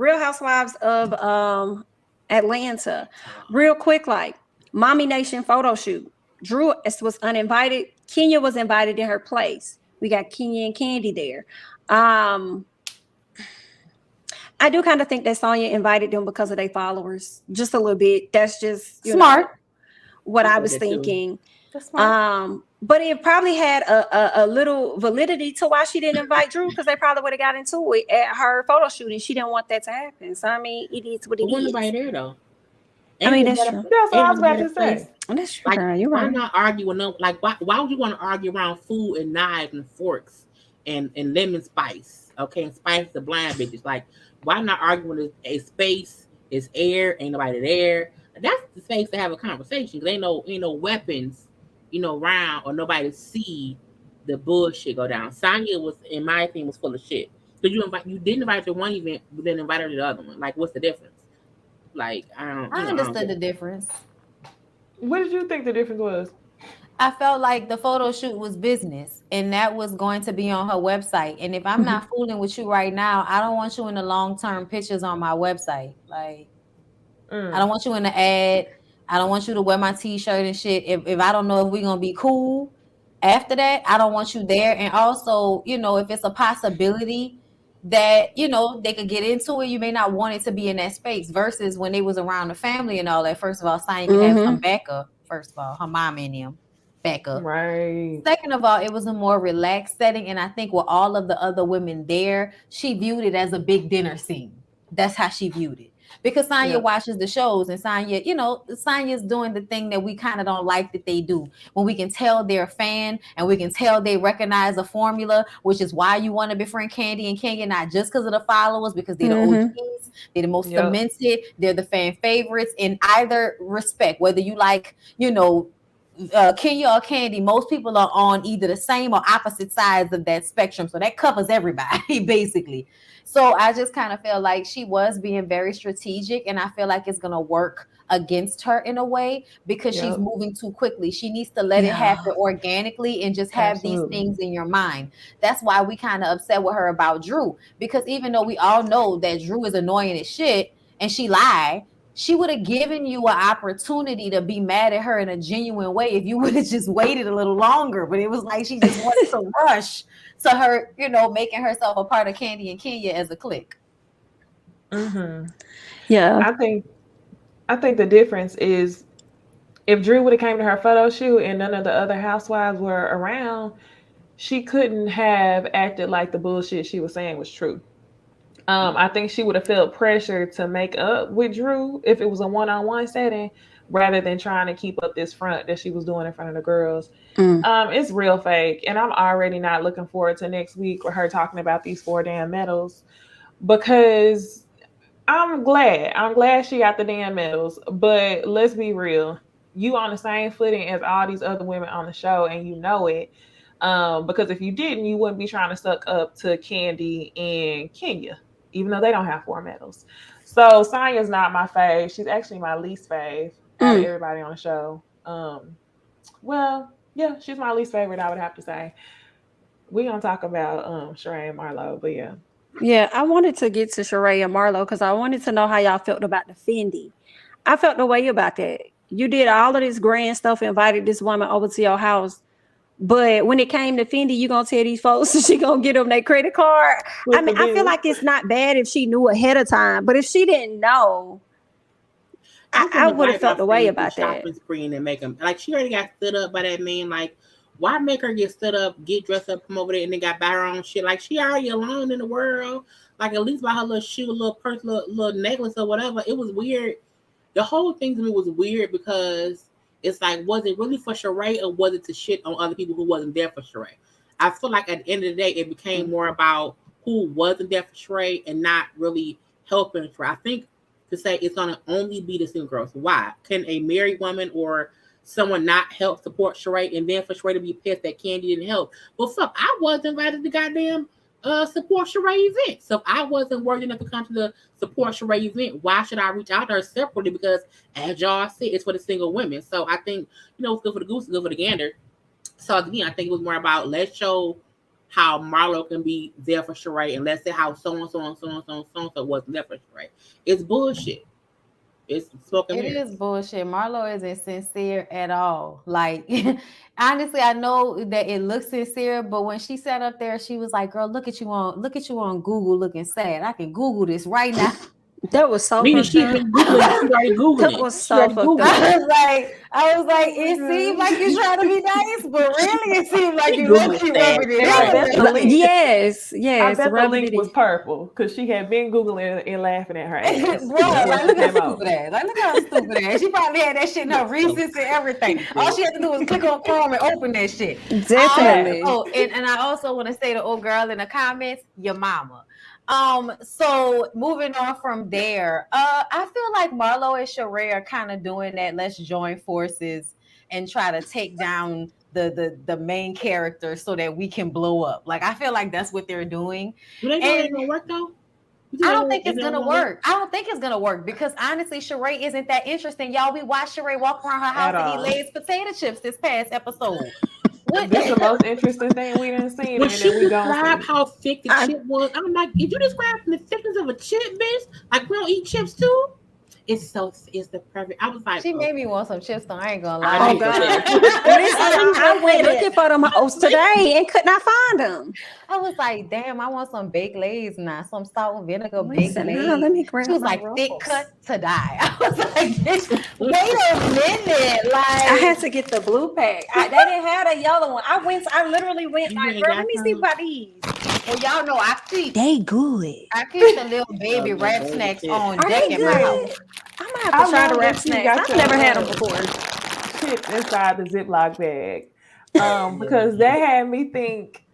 Real Housewives of Atlanta. Real quick, like Mommy Nation photo shoot. Drew was uninvited. Kenya was invited in her place. We got Kenya and Kandi there. I do kind of think that Sanya invited them because of their followers, just a little bit. That's just smart. What I was thinking. But it probably had a little validity to why she didn't invite Drew, because they probably would have got into it at her photo shoot, and she didn't want that to happen. So I mean, it is what it is. Nobody there though. I mean, that's true. That's what I was about to say. That's true. Like, girl, you're why right. not argue with them? Like, why would you want to argue around food and knives and forks and lemon spice? Okay, and spice the blind bitches. Like, why not argue when it's a space, it's air, ain't nobody there? That's the space to have a conversation, because ain't no weapons, around, or nobody to see the bullshit go down. Sanya was, in my opinion, was full of shit. So you didn't invite her to one event, but then invite her to the other one. Like, what's the difference? Like, I understood the difference. What did you think the difference was? I felt like the photo shoot was business, and that was going to be on her website. And if I'm not fooling with you right now, I don't want you in the long-term pictures on my website. Like, I don't want you in the ad. I don't want you to wear my t-shirt and shit. If I don't know if we're going to be cool after that, I don't want you there. And also, if it's a possibility that, they could get into it, you may not want it to be in that space, versus when they was around the family and all that. First of all, Sanya can have some backup. First of all, her mom and them backup. Right. Second of all, it was a more relaxed setting. And I think with all of the other women there, she viewed it as a big dinner scene. That's how she viewed it. Because Sanya watches the shows, and Sanya, Sanya's doing the thing that we kind of don't like that they do. When we can tell they're a fan, and we can tell they recognize a formula, which is why you want to befriend Kandi and Kenya, not just because of the followers, because they're the OGs, they're the most cemented, they're the fan favorites in either respect, whether you like, Kenya or Kandi. Most people are on either the same or opposite sides of that spectrum, so that covers everybody basically. So I just kind of feel like she was being very strategic, and I feel like it's gonna work against her in a way, because she's moving too quickly. She needs to let it happen organically and just have these things in your mind. That's why we kind of upset with her about Drew, because even though we all know that Drew is annoying as shit and she lied, she would have given you an opportunity to be mad at her in a genuine way if you would have just waited a little longer. But it was like she just wanted to rush to her, making herself a part of Kandi and Kenya as a clique. Yeah. I think the difference is, if Drew would have came to her photo shoot and none of the other housewives were around, she couldn't have acted like the bullshit she was saying was true. I think she would have felt pressure to make up with Drew if it was a one-on-one setting, rather than trying to keep up this front that she was doing in front of the girls. It's real fake, and I'm already not looking forward to next week with her talking about these 4 damn medals, because I'm glad she got the damn medals. But let's be real, you on the same footing as all these other women on the show, and you know it. Because if you didn't, you wouldn't be trying to suck up to Kandi and Kenya, even though they don't have 4 medals. So Sanya's not my fave. She's actually my least fave out of everybody on the show. Well, yeah, she's my least favorite, I would have to say. We're going to talk about Sheree and Marlo, but yeah. Yeah, I wanted to get to Sheree and Marlo because I wanted to know how y'all felt about the Fendi. I felt the way about that. You did all of this grand stuff, invited this woman over to your house, but when it came to Fendi, you gonna tell these folks she gonna get them their credit card. I mean, I feel like it's not bad if she knew ahead of time, but if she didn't know, I would have felt the way about that. Shopping spree and make them, like, she already got stood up by that man. Like, why make her get stood up, get dressed up, come over there, and then got buy her own shit? Like, she already alone in the world. Like, at least buy her little shoe, little purse, little necklace or whatever. It was weird. The whole thing to me was weird, because it's like, was it really for Sheree, or was it to shit on other people who wasn't there for Sheree? I feel like at the end of the day, it became more about who wasn't there for Sheree and not really helping Sheree. I think to say it's going to only be the single girls. Why? Can a married woman or someone not help support Sheree, and then for Sheree to be pissed that Kandi didn't help? Well, fuck, I wasn't invited to goddamn support Sheree event. So if I wasn't worthy enough to come to the support Sheree event, why should I reach out to her separately? Because as y'all said, it's for the single women. So I think, it's good for the goose, good for the gander. So again, I think it was more about, let's show how Marlo can be there for Sheree, and let's say how so and so and so and so and so and so wasn't there for Sheree. It's bullshit. It's smoking It mirrors. is bullshit. Marlo isn't sincere at all. Like, honestly, I know that it looks sincere, but when she sat up there, she was like, "Girl, look at you on Google looking sad. I can Google this right now." That was so Meaning fucked she's up. been Googling it. She already Googled That it. was She so already fucked Googled up. it. I was like, it seemed like you trying to be nice, but really it seemed like you Google low-key it, rubbing it And I bet in. the link. Yes, I bet the rubbing link it in. was purple because she had been googling and laughing at her ass. Bro, like look how Came out. stupid ass. Like look how stupid ass. She probably had that shit in her recents and everything. All she had to do was click on Chrome and open that shit. Definitely. And I also want to say to old girl in the comments, your mama. So moving on from there, I feel like Marlo and Sheree are kind of doing that. Let's join forces and try to take down the main character so that we can blow up. Like I feel like that's what they're doing. Do they know it ain't gonna work though? I don't think it's gonna work. I don't think it's gonna work because honestly, Sheree isn't that interesting. Y'all, we watched Sheree walk around her house and eat Lay's potato chips this past episode. This is the most interesting thing we didn't see. When she we don't described see. how thick the chip was, I'm like, if you describe the thickness of a chip, bitch, like we don't eat chips too. It's the perfect. I was like, she made me want some chips, though. I ain't gonna lie. I Oh God! Listen, I went looking for them oats today and could not find them. I was like, damn, I want some baked Lays now, some salt and vinegar baked Listen, Lays. now let me grab She was my like, thick ruffles. cut to die. I was like, bitch, wait a minute, like I had to get the blue pack. They didn't have a yellow one. I literally went You like, ain't girl, got let me some? see about these. well, y'all know I keep They good. the little baby Oh, wrap baby snacks chips. on Are deck they in my house. good? I'm gonna have to try the love wrap that you snacks. got I've your, never had them before. chips inside the Ziploc bag. Because that had me think,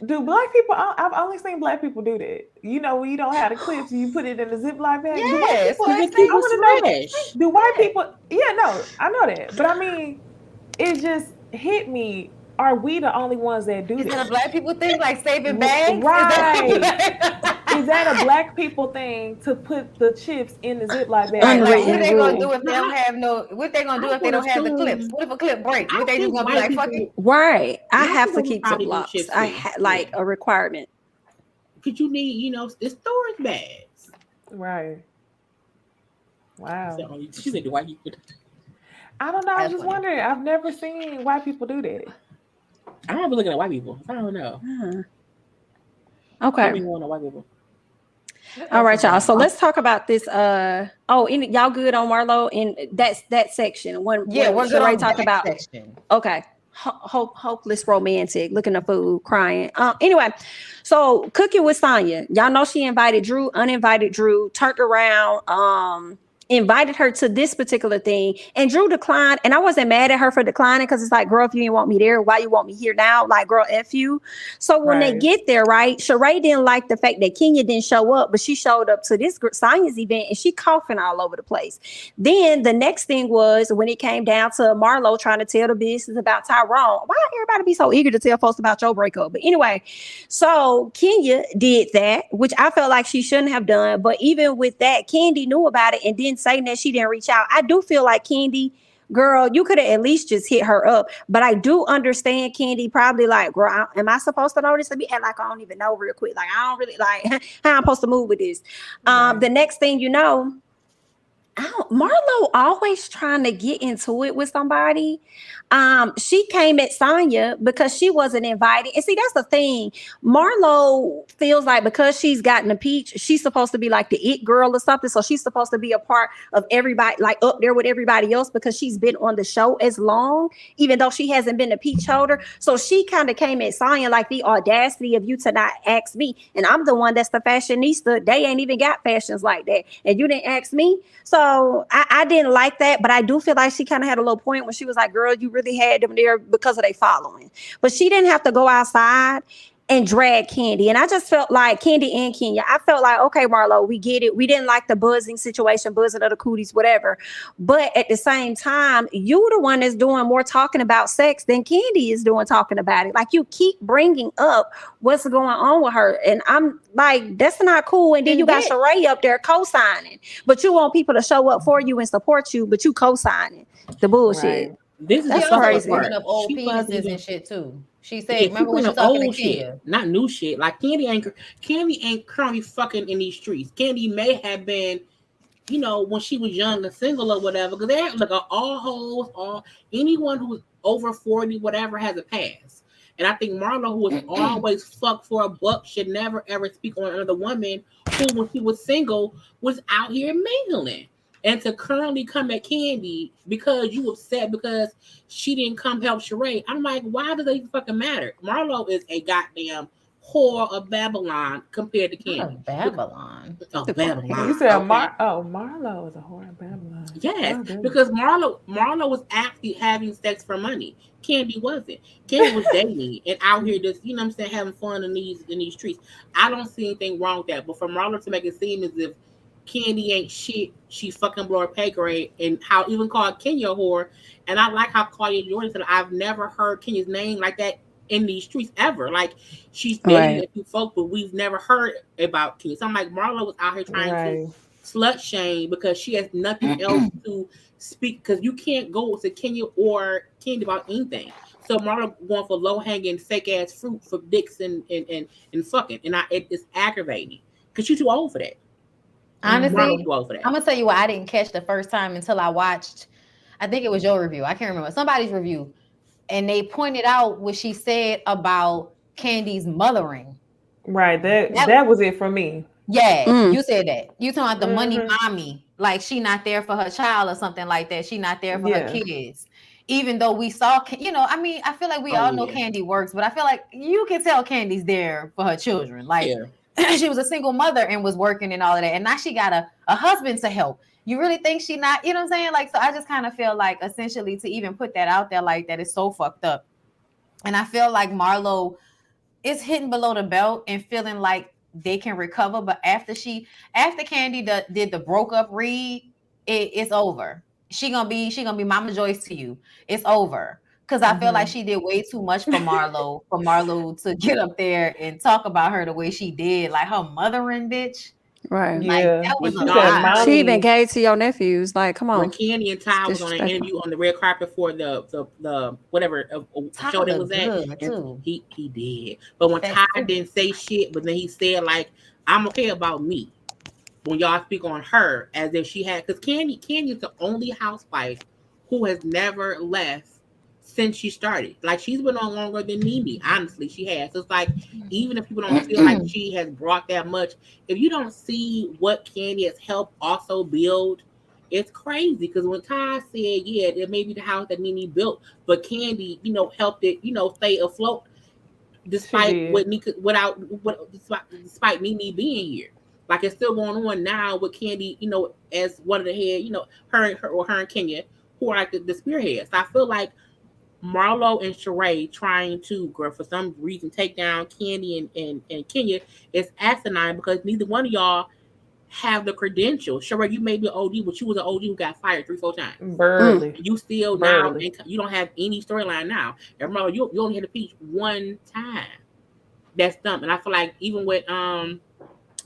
do black people, I've only seen black people do that. You know, when you don't have the clips, you put it in the Ziploc bag. Do white Yes, people, so I it's want to know, fresh. do white people, yeah, no, I know that. But I mean, it just hit me. Are we the only ones that do Is that a that? black people thing, like saving bags? Right. Is that a black people thing to put the chips in the Ziploc bag? Right, like what Unwritten are they gonna rule. do if they don't have no? What they gonna do if they don't have the clips? What if a clip break? What they just gonna be like, fuck it? Right. I White have to people keep probably do Ziplocs. chips I too. like a requirement. Because you need, the storage bags. Right. Wow. She said, "Why you?" I don't know. I was That's just funny. wondering. I've never seen white people do that. I don't be looking at white people. I don't know. Okay. I don't want no white people. All right, y'all. So let's talk about this. Y'all good on Marlo in that section? We're good on talked about. section. Okay. Hopeless romantic, looking at food, crying. Anyway, so cooking with Sanya. Y'all know she invited Drew, uninvited Drew, turned around, invited her to this particular thing, and Drew declined. And I wasn't mad at her for declining because it's like, girl, if you didn't want me there, why you want me here now? Like, girl, F you. So when they get there, right, Sheree didn't like the fact that Kenya didn't show up, but she showed up to this Sanya's event and she coughing all over the place. Then the next thing was when it came down to Marlo trying to tell the business about Tyrone. Why everybody be so eager to tell folks about your breakup? But anyway, so Kenya did that, which I felt like she shouldn't have done. But even with that, Kandi knew about it and didn't say that she didn't reach out. I do feel like Kandi, girl, you could have at least just hit her up. But I do understand Kandi probably like, girl, am I supposed to know this? Let me act like I don't even know real quick. Like, I don't really like how I'm supposed to move with this. The next thing you know, Marlo always trying to get into it with somebody. She came at Sanya because she wasn't invited. And see, that's the thing. Marlo feels like because she's gotten a peach, she's supposed to be like the it girl or something. So she's supposed to be a part of everybody, like up there with everybody else because she's been on the show as long, even though she hasn't been a peach holder. So she kind of came at Sanya like the audacity of you to not ask me. And I'm the one that's the fashionista. They ain't even got fashions like that. And you didn't ask me. So I didn't like that, but I do feel like she kind of had a little point when she was like, girl, you really had them there because of their following. But she didn't have to go outside and drag Kandi. And I just felt like Kandi and Kenya, I felt like, okay, Marlo, we get it. We didn't like the buzzing situation, buzzing of the cooties, whatever. But at the same time, you the one that's doing more talking about sex than Kandi is doing talking about it. Like you keep bringing up what's going on with her. And I'm like, that's not cool. And then you got Sheree up there co-signing. But you want people to show up for you and support you, but you co-signing the bullshit. This is the She That's fucked also up was crazy. bringing part. up old She wasn't penises even. and shit too. She Yeah, said, she remember when bring she up was talking to old shit, Kenya? not new shit. Like Candy ain't currently fucking in these streets. Candy may have been, when she was young and single or whatever. Because they look all hoes, all anyone who's over 40, whatever, has a past. And I think Marlo, who was always fucked for a buck, should never ever speak on another woman who, when she was single, was out here mingling. And to currently come at Candy because you upset because she didn't come help Sheree, I'm like, why does it even fucking matter? Marlo is a goddamn whore of Babylon compared to Not Candy. of Babylon. Of The fuck? Babylon, You said okay? Marlo is a whore in Babylon. Yes, Oh, goodness. because Marlo was actually having sex for money. Candy wasn't. Candy was dating and out here just, what I'm saying, having fun in these streets. I don't see anything wrong with that. But for Marlo to make it seem as if Candy ain't shit, she fucking blow her pay grade, and how even called Kenya a whore. And I like how Claudia Jordan said, I've never heard Kenya's name like that in these streets ever. Like she's dating Right. a few folks, but we've never heard about Kenya. So I'm like, Marlo was out here trying to Right. slut shame because she has nothing else to speak, because you can't go to Kenya or Candy about anything. So Marlo going for low hanging fake ass fruit for dicks and fucking, and it's aggravating because she's too old for that. Mm-hmm. Marlo's Honestly, too old for that. I'm gonna tell you what I didn't catch the first time until I watched. I think it was your review. I can't remember somebody's review, and they pointed out what she said about Candy's mothering. Right. That That that was it for me. Yeah, Mm. you said that. You talking about the money Mm-hmm. mommy, like she not there for her child or something like that. She not there for her Yeah. kids. Even though we saw, I mean, I feel like we Oh all know yeah, Candy works, but I feel like you can tell Candy's there for her children. Like yeah. she was a single mother and was working and all of that, and now she got a husband to help. You really think she not? You know what I'm saying? Like, so I just kind of feel like essentially to even put that out there like that is so fucked up. And I feel like Marlo is hitting below the belt and feeling like they can recover. But after Candy did the broke up read, it's over. She gonna be Mama Joyce to you. It's over. Cause I feel like Mm-hmm. she did way too much for Marlo to get up there and talk about her the way she did, like her mothering bitch. Right. Like Yeah. that was When a She said, y'all lot. heard She even "Mommy." gave to your nephews. Like, come when on. Candy and It's Ty was on an disrespectful. interview on the red carpet for the whatever show they Tyler was at, good and too. he did. But when That's Ty it. didn't say shit, but then he said like, "I'm okay about me." When y'all speak on her as if she had, because Candy is the only housewife who has never left since she started. Like she's been on longer than Nene. Honestly, she has. So it's like even if people don't feel like she has brought that much, if you don't see what Candy has helped also build, it's crazy. Because when Ty said, "Yeah, it may be the house that Nene built, but Candy, helped it, stay afloat She despite did. despite Nene being here." Like it's still going on now with Candy, as one of the head, her and Kenya, who are like the spearheads. So I feel like Marlo and Sheree trying to, girl, for some reason, take down Candy and Kenya is asinine because neither one of y'all have the credentials. Sheree, you may be an OG, but you was an OG who got fired 3-4 times. Mm. Burley. You still now, Burley. you don't have any storyline now. And Marlo, you only had to peach one time. That's dumb. And I feel like even with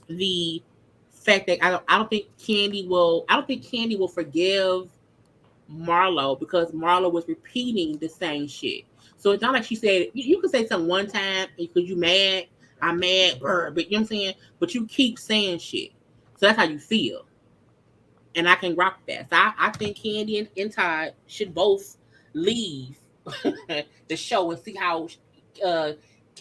the fact that I don't think Candy will forgive Marlo because Marlo was repeating the same shit. So it's not like she said you can say something one time because you mad, I'm mad, but you know what I'm saying? But you keep saying shit. So that's how you feel. And I can rock that. So I think Candy and Todd should both leave the show and see how uh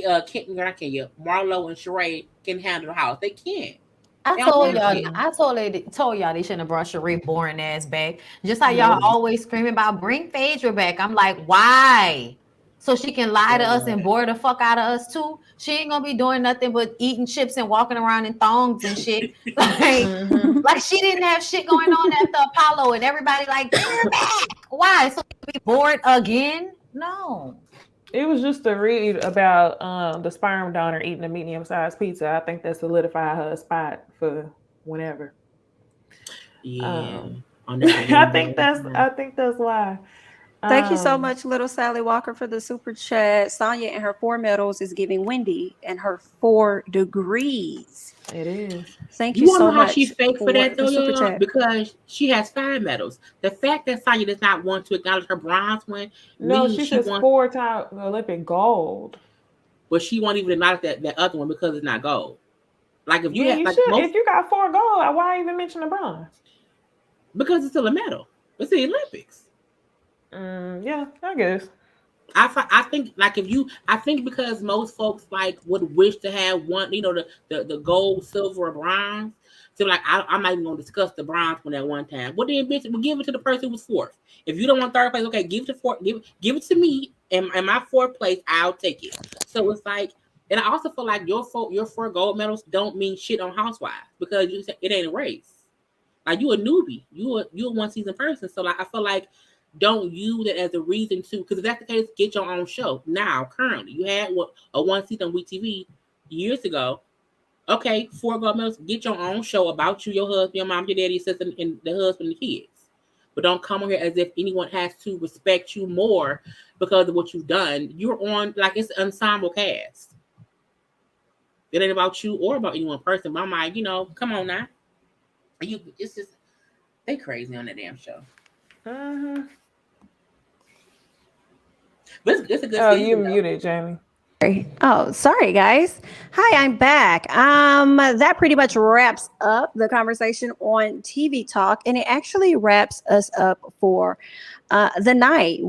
Marlo and Sheree can handle the house. They can't. I They don't told want y'all, to. Mm-mm. I told y'all they shouldn't have brought Sheree boring ass back. Just like y'all Nope. Mm, always screaming about bring Phaedra back. I'm like, why? So she can lie to us and bore the fuck out of us too. She ain't gonna be doing nothing but eating chips and walking around in thongs and shit. Like, Mm-hmm. like she didn't have shit going on after Apollo and everybody like bring her back. Why? So we be bored again? No. It was just a read about the sperm donor eating a medium sized pizza. I think that solidified her spot for whenever. yeah. Um, On that I one think day. that's why. Thank you so much, little Sally Walker, for the super chat. Sanya and her 4 medals is giving Wendy and her 4 degrees. It is. Thank You you want to so know how she much fake for that the though, super y'all? chat. Because she has 5 medals. The fact that Sanya does not want to acknowledge her bronze win No, means she she says wants, 4-time Olympic gold. but she won't even acknowledge that other one because it's not gold. Like if you Yeah, have you like should. most, If you got 4 gold, why even mention the bronze? because it's still a medal. It's the Olympics. Yeah, I guess. I think like if you I think because most folks like would wish to have one, the gold, silver, or bronze. So like I'm not even gonna discuss the bronze one at one time. Well then bitch, we'll give it to the person who was 4th. If you don't want 3rd place, okay, give it to 4th, give it to me and my 4th place, I'll take it. So it's like, and I also feel like your 4 gold medals don't mean shit on Housewives because it ain't a race. Like you a newbie, you a 1 season person. So like I feel like don't use it as a reason to, because if that's the case, get your own show. Now, currently, you had a 1 season on WeTV years ago. Okay, 4 gold medals, get your own show about you, your husband, your mom, your daddy, your sister, and the husband and the kids. But don't come on here as if anyone has to respect you more because of what you've done. You're on, like, it's an ensemble cast. It ain't about you or about any one person. But I'm like, come on now. It's just, they crazy on that damn show. But it's a good Oh, season, you though. muted, Jamie. Oh, sorry, guys. Hi, I'm back. That pretty much wraps up the conversation on TV Talk, and it actually wraps us up for the night. We